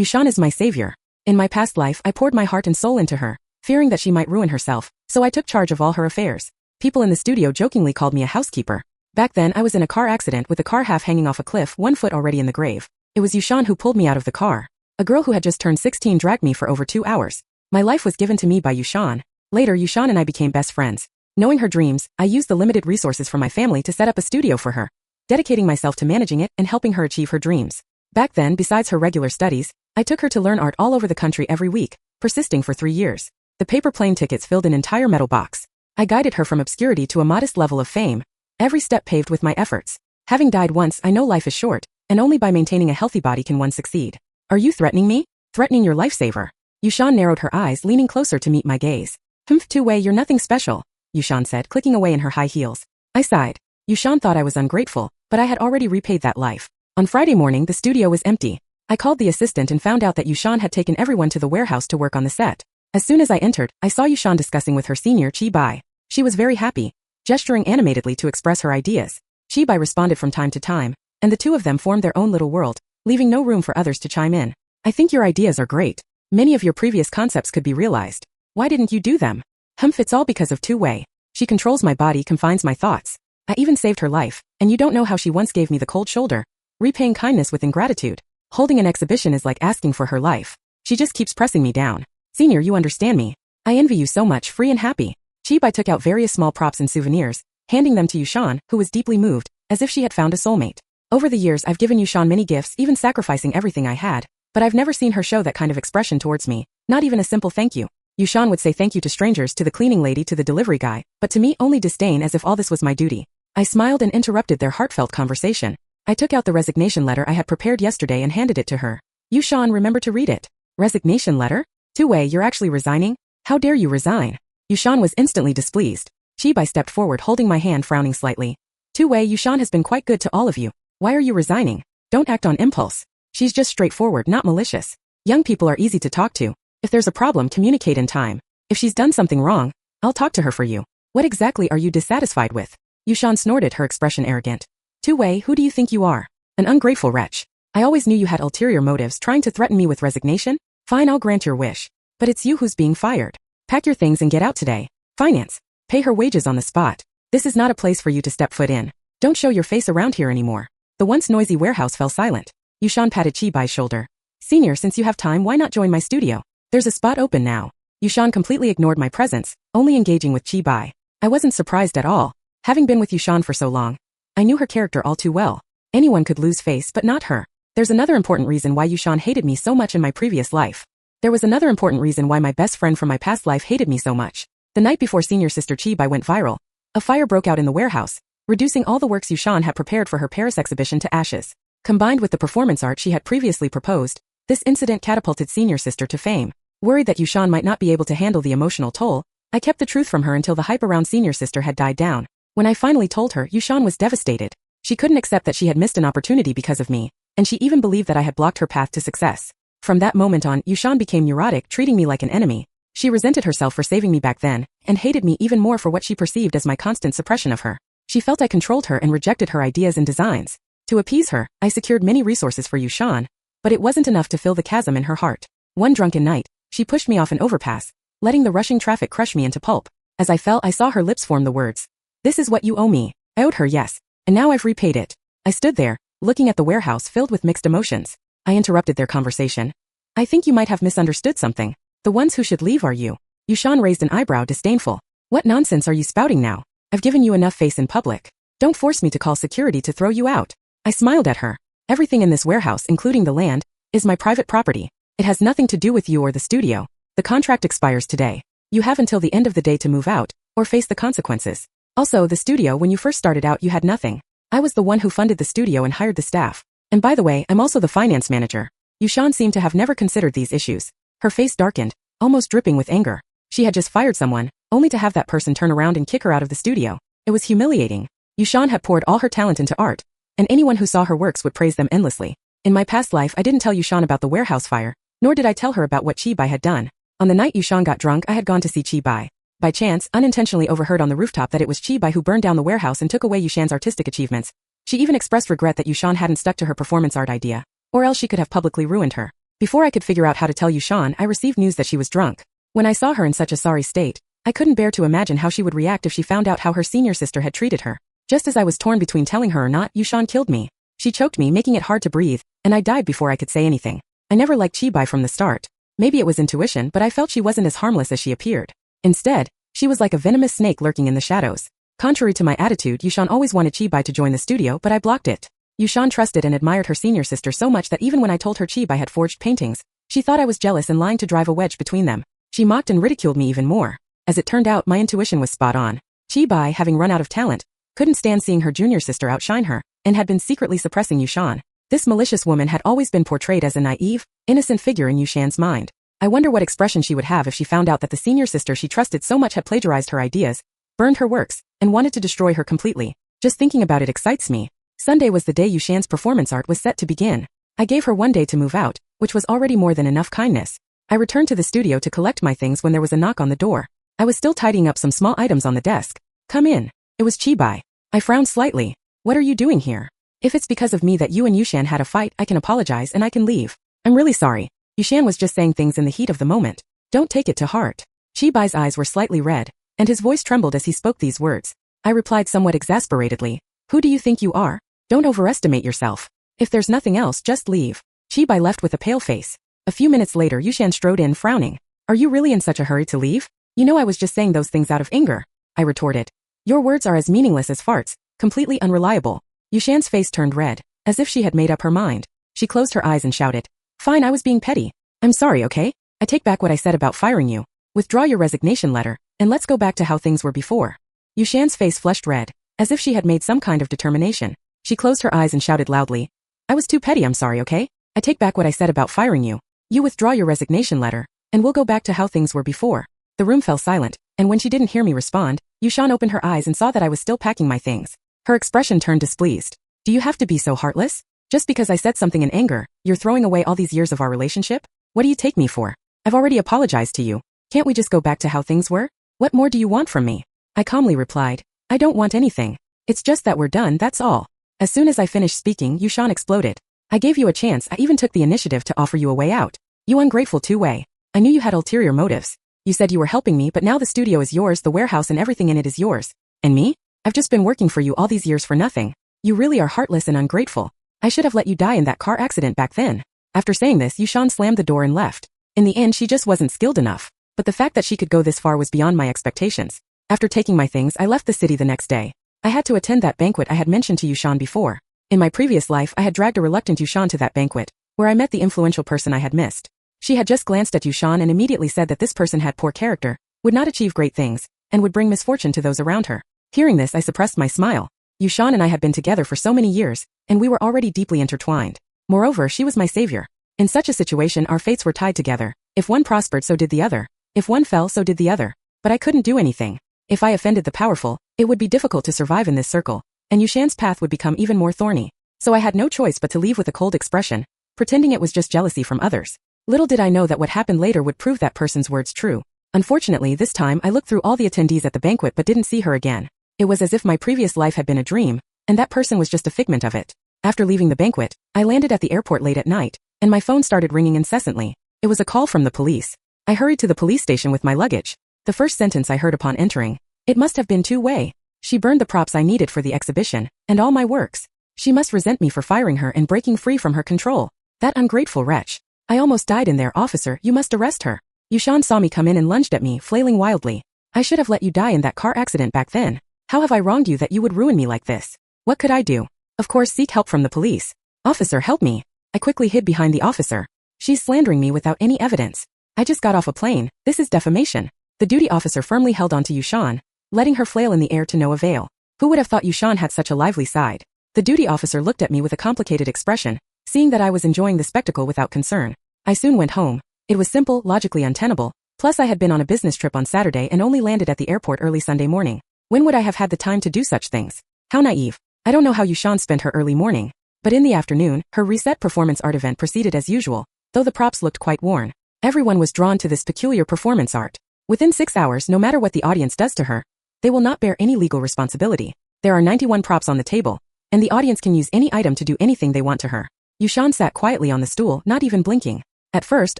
Shan is my savior. In my past life, I poured my heart and soul into her, fearing that she might ruin herself, so I took charge of all her affairs. People in the studio jokingly called me a housekeeper. Back then, I was in a car accident with the car half hanging off a cliff, one foot already in the grave. It was Shan who pulled me out of the car. A girl who had just turned 16 dragged me for over 2 hours. My life was given to me by Shan. Later, Shan and I became best friends. Knowing her dreams, I used the limited resources from my family to set up a studio for her, dedicating myself to managing it and helping her achieve her dreams. Back then, besides her regular studies, I took her to learn art all over the country every week, persisting for 3 years. The paper plane tickets filled an entire metal box. I guided her from obscurity to a modest level of fame, every step paved with my efforts. Having died once, I know life is short, and only by maintaining a healthy body can one succeed. Are you threatening me? Threatening your lifesaver? Shan narrowed her eyes, leaning closer to meet my gaze. Two-way, you're nothing special, Shan said, clicking away in her high heels. I sighed. Shan thought I was ungrateful, but I had already repaid that life. On Friday morning, the studio was empty. I called the assistant and found out that Shan had taken everyone to the warehouse to work on the set. As soon as I entered, I saw Shan discussing with her senior, Chi-Bai. She was very happy, gesturing animatedly to express her ideas. Chi-Bai responded from time to time, and the two of them formed their own little world, leaving no room for others to chime in. I think your ideas are great. Many of your previous concepts could be realized. Why didn't you do them? It's all because of Two-Way. She controls my body, confines my thoughts. I even saved her life, and you don't know how she once gave me the cold shoulder, repaying kindness with ingratitude. Holding an exhibition is like asking for her life. She just keeps pressing me down. Senior, you understand me. I envy you so much, free and happy. Chi-Bai took out various small props and souvenirs, handing them to Shan, who was deeply moved, as if she had found a soulmate. Over the years, I've given Shan many gifts, even sacrificing everything I had, but I've never seen her show that kind of expression towards me, not even a simple thank you. Shan would say thank you to strangers, to the cleaning lady, to the delivery guy, but to me only disdain, as if all this was my duty. I smiled and interrupted their heartfelt conversation. I took out the resignation letter I had prepared yesterday and handed it to her. Shan, remember to read it. Resignation letter? Two-way, you're actually resigning? How dare you resign? Shan was instantly displeased. Chi-Bai stepped forward, holding my hand, frowning slightly. Two-way, Shan has been quite good to all of you. Why are you resigning? Don't act on impulse. She's just straightforward, not malicious. Young people are easy to talk to. If there's a problem, communicate in time. If she's done something wrong, I'll talk to her for you. What exactly are you dissatisfied with? Shan snorted, her expression arrogant. Two-way, who do you think you are? An ungrateful wretch. I always knew you had ulterior motives, trying to threaten me with resignation. Fine, I'll grant your wish. But it's you who's being fired. Pack your things and get out today. Finance. Pay her wages on the spot. This is not a place for you to step foot in. Don't show your face around here anymore. The once noisy warehouse fell silent. Shan patted Chi-Bai's shoulder. Senior, since you have time, why not join my studio? There's a spot open now. Shan completely ignored my presence, only engaging with Chi-Bai. I wasn't surprised at all. Having been with Shan for so long, I knew her character all too well. Anyone could lose face, but not her. There's another important reason why Shan hated me so much in my previous life. There was another important reason why my best friend from my past life hated me so much. The night before senior sister Chi-Bai went viral, a fire broke out in the warehouse, reducing all the works Shan had prepared for her Paris exhibition to ashes. Combined with the performance art she had previously proposed, this incident catapulted senior sister to fame. Worried that Shan might not be able to handle the emotional toll, I kept the truth from her until the hype around senior sister had died down. When I finally told her, Shan was devastated. She couldn't accept that she had missed an opportunity because of me, and she even believed that I had blocked her path to success. From that moment on, Shan became neurotic, treating me like an enemy. She resented herself for saving me back then, and hated me even more for what she perceived as my constant suppression of her. She felt I controlled her and rejected her ideas and designs. To appease her, I secured many resources for Shan, but it wasn't enough to fill the chasm in her heart. One drunken night, she pushed me off an overpass, letting the rushing traffic crush me into pulp. As I fell, I saw her lips form the words, "This is what you owe me." I owed her, yes, and now I've repaid it. I stood there, looking at the warehouse filled with mixed emotions. I interrupted their conversation. I think you might have misunderstood something. The ones who should leave are you. Shan raised an eyebrow, disdainful. What nonsense are you spouting now? I've given you enough face in public. Don't force me to call security to throw you out. I smiled at her. Everything in this warehouse, including the land, is my private property. It has nothing to do with you or the studio. The contract expires today. You have until the end of the day to move out, or face the consequences. Also, the studio, when you first started out, you had nothing. I was the one who funded the studio and hired the staff. And by the way, I'm also the finance manager. Shan seemed to have never considered these issues. Her face darkened, almost dripping with anger. She had just fired someone, only to have that person turn around and kick her out of the studio. It was humiliating. Shan had poured all her talent into art, and anyone who saw her works would praise them endlessly. In my past life, I didn't tell Shan about the warehouse fire, nor did I tell her about what Chi-Bai had done. On the night Shan got drunk, I had gone to see Chi-Bai. By chance, unintentionally overheard on the rooftop that it was Chi-Bai who burned down the warehouse and took away Shan's artistic achievements. She even expressed regret that Shan hadn't stuck to her performance art idea, or else she could have publicly ruined her. Before I could figure out how to tell Shan, I received news that she was drunk. When I saw her in such a sorry state, I couldn't bear to imagine how she would react if she found out how her senior sister had treated her. Just as I was torn between telling her or not, Shan killed me. She choked me, making it hard to breathe, and I died before I could say anything. I never liked Chibai from the start. Maybe it was intuition, but I felt she wasn't as harmless as she appeared. Instead, she was like a venomous snake lurking in the shadows. Contrary to my attitude, Shan always wanted Chibai to join the studio, but I blocked it. Shan trusted and admired her senior sister so much that even when I told her Chibai had forged paintings, she thought I was jealous and lying to drive a wedge between them. She mocked and ridiculed me even more. As it turned out, my intuition was spot on. Chibai, having run out of talent, couldn't stand seeing her junior sister outshine her, and had been secretly suppressing Shan. This malicious woman had always been portrayed as a naive, innocent figure in Shan's mind. I wonder what expression she would have if she found out that the senior sister she trusted so much had plagiarized her ideas, burned her works, and wanted to destroy her completely. Just thinking about it excites me. Sunday was the day Shan's performance art was set to begin. I gave her one day to move out, which was already more than enough kindness. I returned to the studio to collect my things when there was a knock on the door. I was still tidying up some small items on the desk. Come in. It was Chibai. I frowned slightly. What are you doing here? If it's because of me that you and Shan had a fight, I can apologize and I can leave. I'm really sorry. Shan was just saying things in the heat of the moment. Don't take it to heart. Chibai's eyes were slightly red, and his voice trembled as he spoke these words. I replied somewhat exasperatedly. Who do you think you are? Don't overestimate yourself. If there's nothing else, just leave. Chibai left with a pale face. A few minutes later, Shan strode in, frowning. Are you really in such a hurry to leave? You know I was just saying those things out of anger, I retorted. Your words are as meaningless as farts, completely unreliable. Shan's face turned red, as if she had made up her mind. She closed her eyes and shouted. Fine, I was being petty. I'm sorry, okay? I take back what I said about firing you. Withdraw your resignation letter, and let's go back to how things were before. Shan's face flushed red, as if she had made some kind of determination. She closed her eyes and shouted loudly. I was too petty, I'm sorry, okay? I take back what I said about firing you. You withdraw your resignation letter, and we'll go back to how things were before. The room fell silent, and when she didn't hear me respond, Shan opened her eyes and saw that I was still packing my things. Her expression turned displeased. Do you have to be so heartless? Just because I said something in anger, you're throwing away all these years of our relationship? What do you take me for? I've already apologized to you. Can't we just go back to how things were? What more do you want from me? I calmly replied. I don't want anything. It's just that we're done, that's all. As soon as I finished speaking, Shan exploded. I gave you a chance, I even took the initiative to offer you a way out. You ungrateful two-way. I knew you had ulterior motives. You said you were helping me, but now the studio is yours, the warehouse and everything in it is yours. And me? I've just been working for you all these years for nothing. You really are heartless and ungrateful. I should have let you die in that car accident back then. After saying this, Shan slammed the door and left. In the end, she just wasn't skilled enough. But the fact that she could go this far was beyond my expectations. After taking my things, I left the city the next day. I had to attend that banquet I had mentioned to Shan before. In my previous life, I had dragged a reluctant Shan to that banquet, where I met the influential person I had missed. She had just glanced at Shan and immediately said that this person had poor character, would not achieve great things, and would bring misfortune to those around her. Hearing this, I suppressed my smile. Shan and I had been together for so many years, and we were already deeply intertwined. Moreover, she was my savior. In such a situation, our fates were tied together. If one prospered, so did the other. If one fell, so did the other. But I couldn't do anything. If I offended the powerful, it would be difficult to survive in this circle, and Shan's path would become even more thorny. So I had no choice but to leave with a cold expression, pretending it was just jealousy from others. Little did I know that what happened later would prove that person's words true. Unfortunately, this time I looked through all the attendees at the banquet but didn't see her again. It was as if my previous life had been a dream, and that person was just a figment of it. After leaving the banquet, I landed at the airport late at night, and my phone started ringing incessantly. It was a call from the police. I hurried to the police station with my luggage. The first sentence I heard upon entering. It must have been two-way. She burned the props I needed for the exhibition, and all my works. She must resent me for firing her and breaking free from her control. That ungrateful wretch. I almost died in there, officer, you must arrest her. Shan saw me come in and lunged at me, flailing wildly. I should have let you die in that car accident back then. How have I wronged you that you would ruin me like this? What could I do? Of course, seek help from the police. Officer, help me. I quickly hid behind the officer. She's slandering me without any evidence. I just got off a plane. This is defamation. The duty officer firmly held onto Shan, letting her flail in the air to no avail. Who would have thought Shan had such a lively side? The duty officer looked at me with a complicated expression, seeing that I was enjoying the spectacle without concern. I soon went home. It was simple, logically untenable. Plus I had been on a business trip on Saturday and only landed at the airport early Sunday morning. When would I have had the time to do such things? How naive. I don't know how Shan spent her early morning. But in the afternoon, her reset performance art event proceeded as usual, though the props looked quite worn. Everyone was drawn to this peculiar performance art. Within 6 hours, no matter what the audience does to her, they will not bear any legal responsibility. There are 91 props on the table, and the audience can use any item to do anything they want to her. Shan sat quietly on the stool, not even blinking. At first,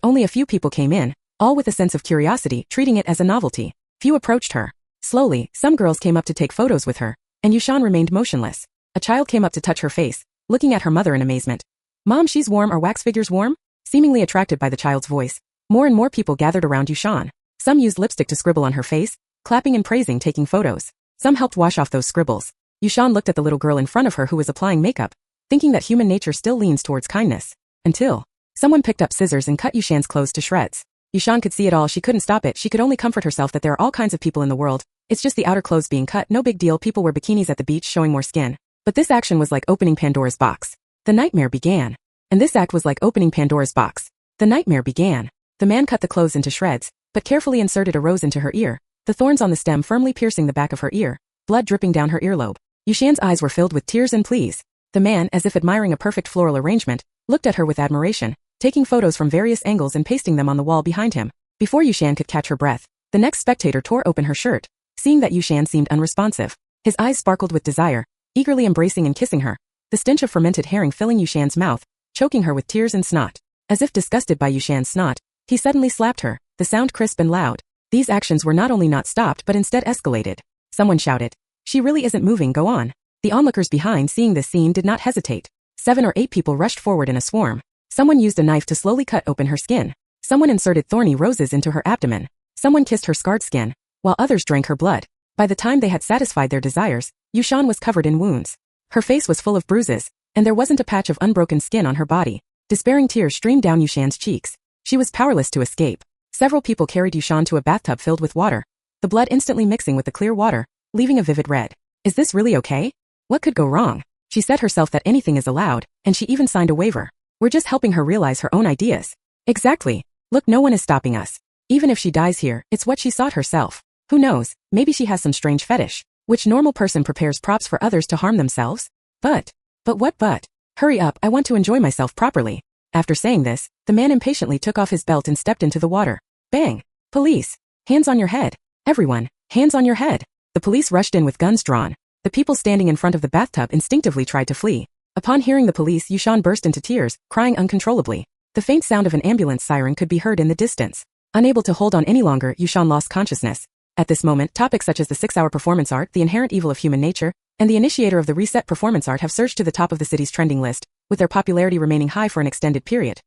only a few people came in, all with a sense of curiosity, treating it as a novelty. Few approached her. Slowly, some girls came up to take photos with her, and Shan remained motionless. A child came up to touch her face, looking at her mother in amazement. "Mom, she's warm. Are wax figures warm?" Seemingly attracted by the child's voice, more and more people gathered around Shan. Some used lipstick to scribble on her face, clapping and praising, taking photos. Some helped wash off those scribbles. Shan looked at the little girl in front of her who was applying makeup, thinking that human nature still leans towards kindness. Until someone picked up scissors and cut Shan's clothes to shreds. Shan could see it all. She couldn't stop it. She could only comfort herself that there are all kinds of people in the world. It's just the outer clothes being cut. No big deal. People wear bikinis at the beach showing more skin. But this action was like opening Pandora's box. The nightmare began. And this act was like opening Pandora's box. The nightmare began. The man cut the clothes into shreds, but carefully inserted a rose into her ear, the thorns on the stem firmly piercing the back of her ear, blood dripping down her earlobe. Shan's eyes were filled with tears and pleas. The man, as if admiring a perfect floral arrangement, looked at her with admiration, taking photos from various angles and pasting them on the wall behind him. Before Shan could catch her breath, the next spectator tore open her shirt, seeing that Shan seemed unresponsive. His eyes sparkled with desire, eagerly embracing and kissing her, the stench of fermented herring filling Shan's mouth, choking her with tears and snot. As if disgusted by Shan's snot, he suddenly slapped her, the sound crisp and loud. These actions were not only not stopped but instead escalated. Someone shouted, "She really isn't moving, go on." The onlookers behind, seeing this scene, did not hesitate. 7 or 8 people rushed forward in a swarm. Someone used a knife to slowly cut open her skin. Someone inserted thorny roses into her abdomen. Someone kissed her scarred skin, while others drank her blood. By the time they had satisfied their desires, Shan was covered in wounds. Her face was full of bruises, and there wasn't a patch of unbroken skin on her body. Despairing tears streamed down Shan's cheeks. She was powerless to escape. Several people carried Shan to a bathtub filled with water, the blood instantly mixing with the clear water, leaving a vivid red. Is this really okay? What could go wrong? She said herself that anything is allowed, and she even signed a waiver. We're just helping her realize her own ideas. Exactly. Look, no one is stopping us. Even if she dies here, it's what she sought herself. Who knows, maybe she has some strange fetish. Which normal person prepares props for others to harm themselves? But what but? Hurry up, I want to enjoy myself properly. After saying this, the man impatiently took off his belt and stepped into the water. Bang! Police! Hands on your head! Everyone, hands on your head! The police rushed in with guns drawn. The people standing in front of the bathtub instinctively tried to flee. Upon hearing the police, Shan burst into tears, crying uncontrollably. The faint sound of an ambulance siren could be heard in the distance. Unable to hold on any longer, Shan lost consciousness. At this moment, topics such as the 6-hour performance art, the inherent evil of human nature, and the initiator of the reset performance art have surged to the top of the city's trending list, with their popularity remaining high for an extended period.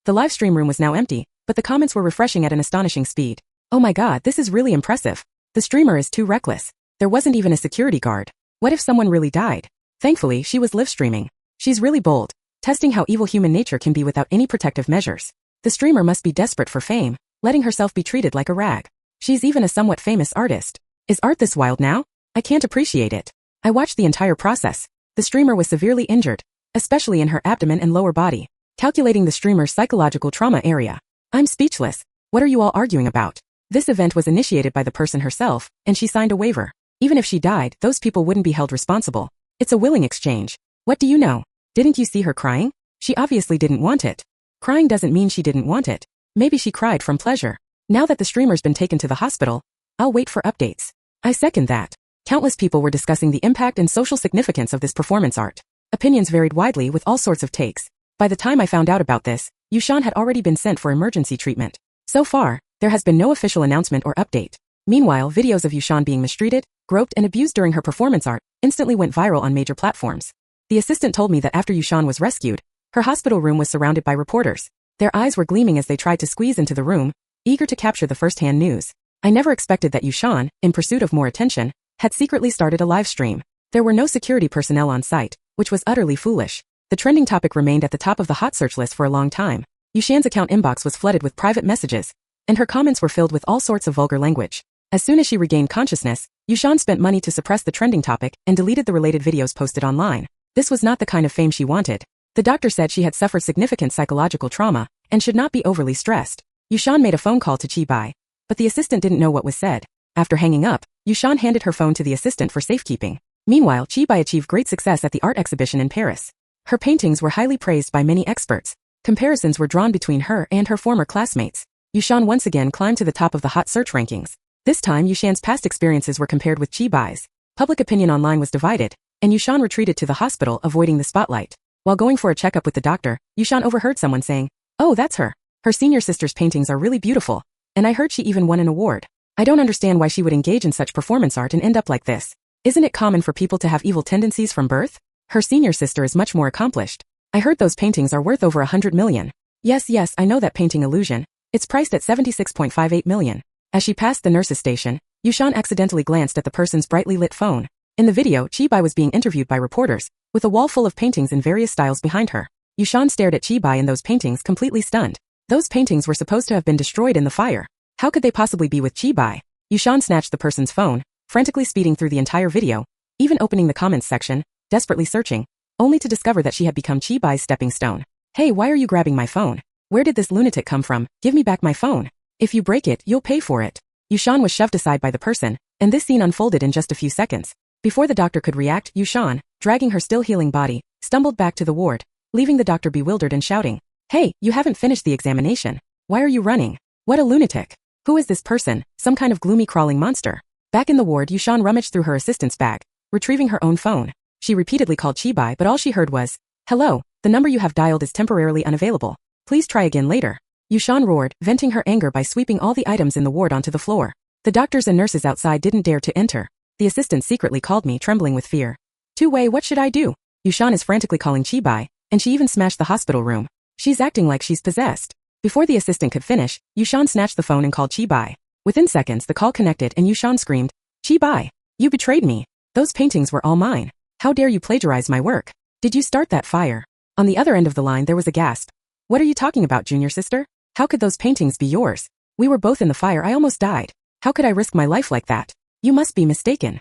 The live stream room was now empty, but the comments were refreshing at an astonishing speed. Oh my god, this is really impressive. The streamer is too reckless. There wasn't even a security guard. What if someone really died? Thankfully, she was live streaming. She's really bold, testing how evil human nature can be without any protective measures. The streamer must be desperate for fame, letting herself be treated like a rag. She's even a somewhat famous artist. Is art this wild now? I can't appreciate it. I watched the entire process. The streamer was severely injured, especially in her abdomen and lower body. Calculating the streamer's psychological trauma area. I'm speechless. What are you all arguing about? This event was initiated by the person herself, and she signed a waiver. Even if she died, those people wouldn't be held responsible. It's a willing exchange. What do you know? Didn't you see her crying? She obviously didn't want it. Crying doesn't mean she didn't want it. Maybe she cried from pleasure. Now that the streamer's been taken to the hospital, I'll wait for updates. I second that. Countless people were discussing the impact and social significance of this performance art. Opinions varied widely with all sorts of takes. By the time I found out about this, Shan had already been sent for emergency treatment. So far, there has been no official announcement or update. Meanwhile, videos of Shan being mistreated, groped, and abused during her performance art instantly went viral on major platforms. The assistant told me that after Shan was rescued, her hospital room was surrounded by reporters. Their eyes were gleaming as they tried to squeeze into the room, eager to capture the first-hand news. I never expected that Shan, in pursuit of more attention, had secretly started a live stream. There were no security personnel on site, which was utterly foolish. The trending topic remained at the top of the hot search list for a long time. Shan's account inbox was flooded with private messages, and her comments were filled with all sorts of vulgar language. As soon as she regained consciousness, Shan spent money to suppress the trending topic and deleted the related videos posted online. This was not the kind of fame she wanted. The doctor said she had suffered significant psychological trauma and should not be overly stressed. Shan made a phone call to Chi-Bai, but the assistant didn't know what was said. After hanging up, Shan handed her phone to the assistant for safekeeping. Meanwhile, Chi-Bai achieved great success at the art exhibition in Paris. Her paintings were highly praised by many experts. Comparisons were drawn between her and her former classmates. Shan once again climbed to the top of the hot search rankings. This time, Shan's past experiences were compared with Chi-Bai's. Public opinion online was divided, and Shan retreated to the hospital, avoiding the spotlight. While going for a checkup with the doctor, Shan overheard someone saying, "Oh, that's her." Her senior sister's paintings are really beautiful, and I heard she even won an award. I don't understand why she would engage in such performance art and end up like this. Isn't it common for people to have evil tendencies from birth? Her senior sister is much more accomplished. I heard those paintings are worth over 100 million. Yes, I know that painting illusion. It's priced at 76.58 million. As she passed the nurse's station, Shan accidentally glanced at the person's brightly lit phone. In the video, Chibai was being interviewed by reporters, with a wall full of paintings in various styles behind her. Shan stared at Chibai and those paintings completely stunned. Those paintings were supposed to have been destroyed in the fire. How could they possibly be with Chibai? Shan snatched the person's phone, frantically speeding through the entire video, even opening the comments section, desperately searching, only to discover that she had become Chibai's stepping stone. Hey, why are you grabbing my phone? Where did this lunatic come from? Give me back my phone. If you break it, you'll pay for it. Shan was shoved aside by the person, and this scene unfolded in just a few seconds. Before the doctor could react, Shan, dragging her still healing body, stumbled back to the ward, leaving the doctor bewildered and shouting, "Hey, you haven't finished the examination. Why are you running? What a lunatic. Who is this person? Some kind of gloomy crawling monster?" Back in the ward, Shan rummaged through her assistant's bag, retrieving her own phone. She repeatedly called Chibai, but all she heard was, "Hello, the number you have dialed is temporarily unavailable. Please try again later." Shan roared, venting her anger by sweeping all the items in the ward onto the floor. The doctors and nurses outside didn't dare to enter. The assistant secretly called me, trembling with fear. Two-way, what should I do? Shan is frantically calling Chibai, and she even smashed the hospital room. She's acting like she's possessed. Before the assistant could finish, Shan snatched the phone and called Chibai. Within seconds, the call connected and Shan screamed, "Chibai, you betrayed me. Those paintings were all mine. How dare you plagiarize my work? Did you start that fire?" On the other end of the line, there was a gasp. "What are you talking about, junior sister? How could those paintings be yours? We were both in the fire. I almost died. How could I risk my life like that? You must be mistaken."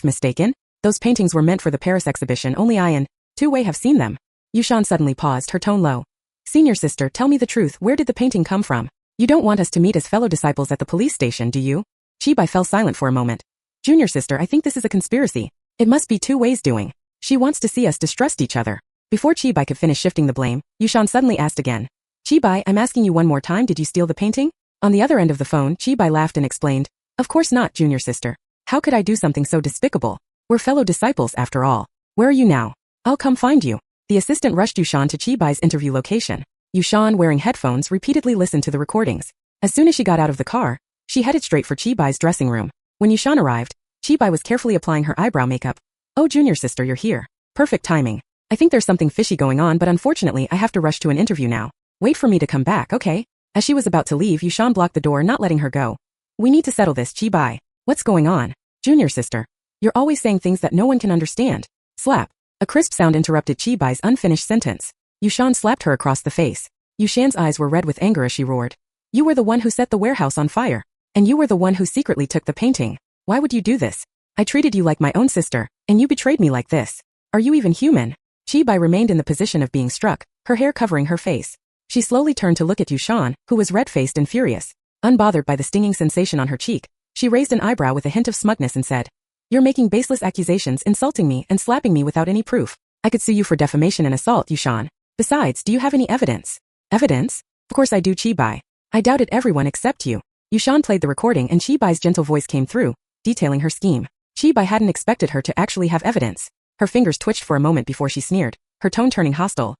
Mistaken? Those paintings were meant for the Paris exhibition. Only I and Two-Way have seen them." Shan suddenly paused, her tone low. "Senior sister, tell me the truth. Where did the painting come from? You don't want us to meet as fellow disciples at the police station, do you?" Chibai fell silent for a moment. "Junior sister, I think this is a conspiracy. It must be Two-Way's doing. She wants to see us distrust each other." Before Chibai could finish shifting the blame, Shan suddenly asked again. "Chibai, I'm asking you one more time, did you steal the painting?" On the other end of the phone, Chibai laughed and explained, "Of course not, junior sister. How could I do something so despicable? We're fellow disciples after all. Where are you now? I'll come find you." The assistant rushed Shan to Chibai's interview location. Shan, wearing headphones, repeatedly listened to the recordings. As soon as she got out of the car, she headed straight for Chibai's dressing room. When Shan arrived, Chibai was carefully applying her eyebrow makeup. "Oh, junior sister, you're here. Perfect timing. I think there's something fishy going on, but unfortunately I have to rush to an interview now. Wait for me to come back, okay?" As she was about to leave, Shan blocked the door, not letting her go. "We need to settle this, Chibai. What's going on? Junior sister. You're always saying things that no one can understand." Slap. A crisp sound interrupted Chibai's unfinished sentence. Shan slapped her across the face. Shan's eyes were red with anger as she roared. "You were the one who set the warehouse on fire. And you were the one who secretly took the painting. Why would you do this? I treated you like my own sister, and you betrayed me like this. Are you even human?" Chibai remained in the position of being struck, her hair covering her face. She slowly turned to look at Shan, who was red-faced and furious. Unbothered by the stinging sensation on her cheek, she raised an eyebrow with a hint of smugness and said, "You're making baseless accusations, insulting me and slapping me without any proof. I could sue you for defamation and assault, Shan. Besides, do you have any evidence?" "Evidence? Of course I do, Chibai. I doubted everyone except you." Shan played the recording and Chibai's gentle voice came through, detailing her scheme. Chibai hadn't expected her to actually have evidence. Her fingers twitched for a moment before she sneered, her tone turning hostile.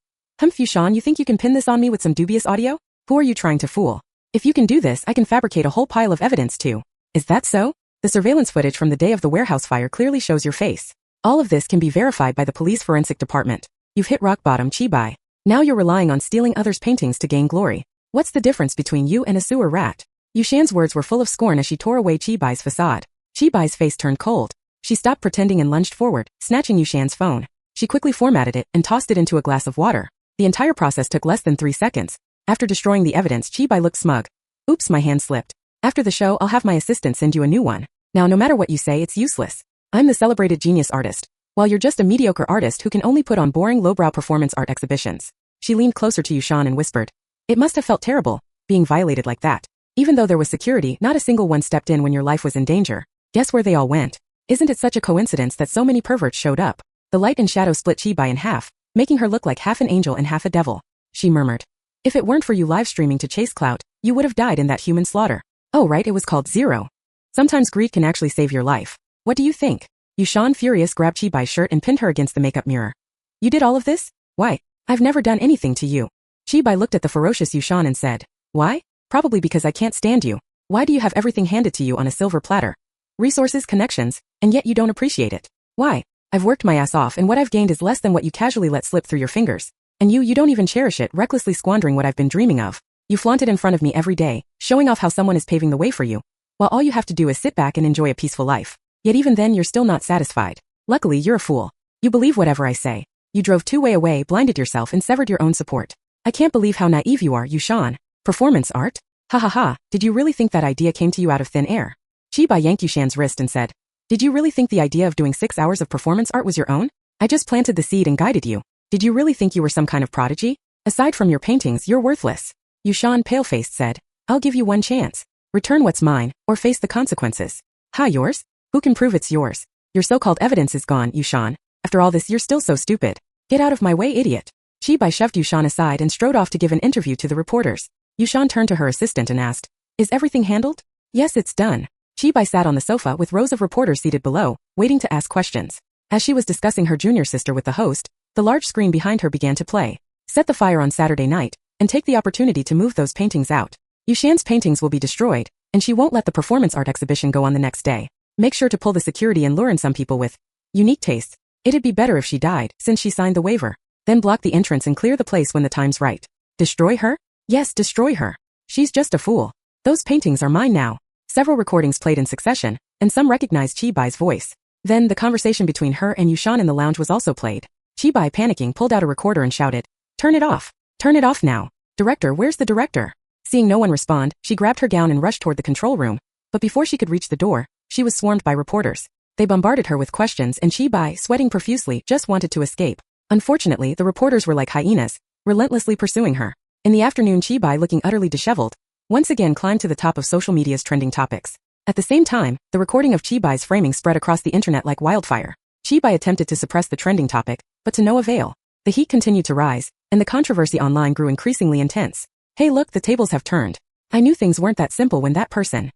Shan, you think you can pin this on me with some dubious audio? Who are you trying to fool? If you can do this, I can fabricate a whole pile of evidence too. Is that so? The surveillance footage from the day of the warehouse fire clearly shows your face. All of this can be verified by the police forensic department. You've hit rock bottom, Chibai. Now you're relying on stealing others' paintings to gain glory. What's the difference between you and a sewer rat? Shan's words were full of scorn as she tore away Chibai's facade. Chibai's face turned cold. She stopped pretending and lunged forward, snatching Shan's phone. She quickly formatted it and tossed it into a glass of water. The entire process took less than 3 seconds. After destroying the evidence, Chibai looked smug. "Oops, my hand slipped. After the show, I'll have my assistant send you a new one. Now no matter what you say, it's useless. I'm the celebrated genius artist, while you're just a mediocre artist who can only put on boring lowbrow performance art exhibitions." She leaned closer to Shan and whispered, "It must have felt terrible, being violated like that. Even though there was security, not a single one stepped in when your life was in danger. Guess where they all went? Isn't it such a coincidence that so many perverts showed up?" The light and shadow split Chibai in half, making her look like half an angel and half a devil. She murmured, "If it weren't for you live streaming to chase clout, you would have died in that human slaughter." "Oh right, it was called Zero. Sometimes greed can actually save your life. What do you think?" Shan, furious, grabbed Chibai's shirt and pinned her against the makeup mirror. "You did all of this? Why, I've never done anything to you." Chibai looked at the ferocious Shan and said, Why? Probably because I can't stand you. Why do you have everything handed to you on a silver platter? Resources, connections, and yet you don't appreciate it. Why? I've worked my ass off and what I've gained is less than what you casually let slip through your fingers. And you don't even cherish it, recklessly squandering what I've been dreaming of. You flaunt it in front of me every day, showing off how someone is paving the way for you, while all you have to do is sit back and enjoy a peaceful life. Yet even then you're still not satisfied. Luckily, you're a fool. You believe whatever I say. You drove two-way away, blinded yourself, and severed your own support. I can't believe how naive you are, you Shan. Performance art? Ha ha ha, did you really think that idea came to you out of thin air? Chibai yanked Shan's wrist and said, did you really think the idea of doing 6 hours of performance art was your own? I just planted the seed and guided you. Did you really think you were some kind of prodigy? Aside from your paintings, you're worthless. Shan, pale-faced, said, I'll give you one chance. Return what's mine, or face the consequences. Ha, yours? Who can prove it's yours? Your so-called evidence is gone, Shan. After all this, you're still so stupid. Get out of my way, idiot. Chibai shoved Shan aside and strode off to give an interview to the reporters. Shan turned to her assistant and asked, is everything handled? Yes, it's done. Chibai sat on the sofa with rows of reporters seated below, waiting to ask questions. As she was discussing her junior sister with the host, the large screen behind her began to play. Set the fire on Saturday night, and take the opportunity to move those paintings out. Shan's paintings will be destroyed, and she won't let the performance art exhibition go on the next day. Make sure to pull the security and lure in some people with unique tastes. It'd be better if she died, since she signed the waiver. Then block the entrance and clear the place when the time's right. Destroy her? Yes, destroy her. She's just a fool. Those paintings are mine now. Several recordings played in succession, and some recognized Chibai's voice. Then, the conversation between her and Shan in the lounge was also played. Chibai, panicking, pulled out a recorder and shouted, turn it off. Turn it off now. Director, where's the director? Seeing no one respond, she grabbed her gown and rushed toward the control room. But before she could reach the door, she was swarmed by reporters. They bombarded her with questions and Chibai, sweating profusely, just wanted to escape. Unfortunately, the reporters were like hyenas, relentlessly pursuing her. In the afternoon, Chibai, looking utterly disheveled, once again climbed to the top of social media's trending topics. At the same time, the recording of Chibai's framing spread across the internet like wildfire. Chibai attempted to suppress the trending topic, but to no avail. The heat continued to rise, and the controversy online grew increasingly intense. Hey look, the tables have turned. I knew things weren't that simple when that person.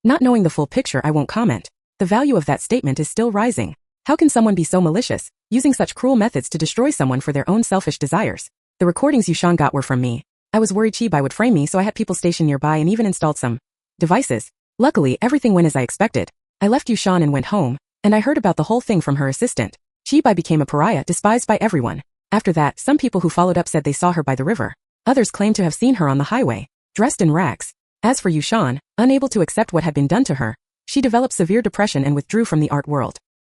Not knowing the full picture, I won't comment. The value of that statement is still rising. How can someone be so malicious, using such cruel methods to destroy someone for their own selfish desires? The recordings Shan got were from me. I was worried Chibai would frame me, so I had people stationed nearby and even installed some devices. Luckily, everything went as I expected. I left Shan and went home, and I heard about the whole thing from her assistant. Chibai became a pariah, despised by everyone. After that, some people who followed up said they saw her by the river. Others claimed to have seen her on the highway, dressed in rags. As for Shan, unable to accept what had been done to her, she developed severe depression and withdrew from the art world.